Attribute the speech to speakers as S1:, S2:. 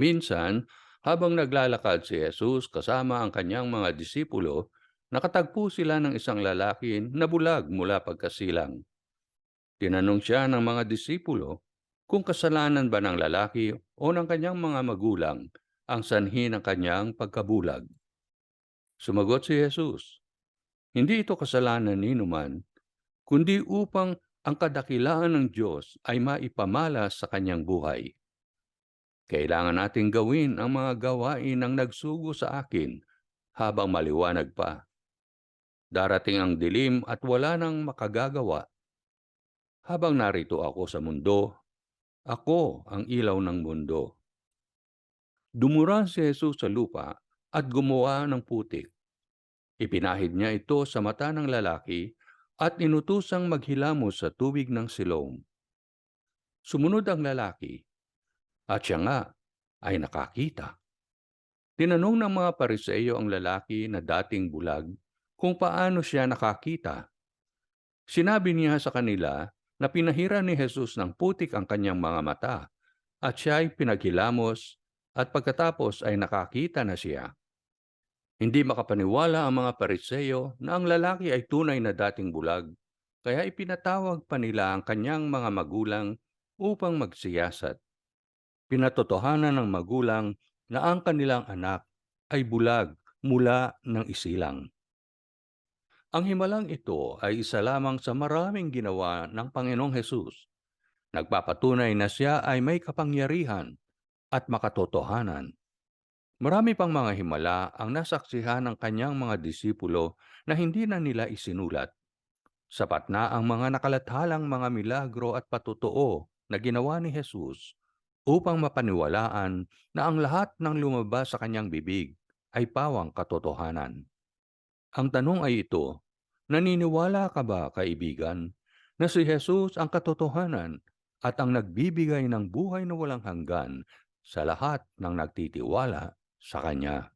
S1: Minsan, habang naglalakad si Jesus kasama ang kanyang mga disipulo, nakatagpo sila ng isang lalaki na bulag mula pagkasilang. Tinanong siya ng mga disipulo kung kasalanan ba ng lalaki o ng kanyang mga magulang ang sanhi ng kanyang pagkabulag. Sumagot si Jesus, hindi ito kasalanan ni numan, kundi upang ang kadakilaan ng Diyos ay maipamalas sa kanyang buhay. Kailangan nating gawin ang mga gawain ng nagsugo sa akin habang maliwanag pa. Darating ang dilim at wala nang makagagawa. Habang narito ako sa mundo, ako ang ilaw ng mundo. Dumura si Jesus sa lupa at gumawa ng putik. Ipinahid niya ito sa mata ng lalaki at inutusang maghilamos sa tubig ng Siloam. Sumunod ang lalaki at siya nga ay nakakita. Tinanong ng mga Pariseo ang lalaki na dating bulag kung paano siya nakakita. Sinabi niya sa kanila na pinahiran ni Jesus ng putik ang kanyang mga mata at siya ay pinaghilamos at pagkatapos ay nakakita na siya. Hindi makapaniwala ang mga Pariseo na ang lalaki ay tunay na dating bulag, kaya ipinatawag pa nila ang kanyang mga magulang upang magsiyasat. Pinatotohanan ng magulang na ang kanilang anak ay bulag mula ng isilang. Ang himalang ito ay isa lamang sa maraming ginawa ng Panginoong Hesus. Nagpapatunay na siya ay may kapangyarihan at makatotohanan. Marami pang mga himala ang nasaksihan ng kanyang mga disipulo na hindi na nila isinulat. Sapat na ang mga nakalathalang mga milagro at patotoo na ginawa ni Jesus upang mapaniwalaan na ang lahat ng lumabas sa kanyang bibig ay pawang katotohanan. Ang tanong ay ito, naniniwala ka ba, kaibigan, na si Jesus ang katotohanan at ang nagbibigay ng buhay na walang hanggan sa lahat ng nagtitiwala sa Kanya?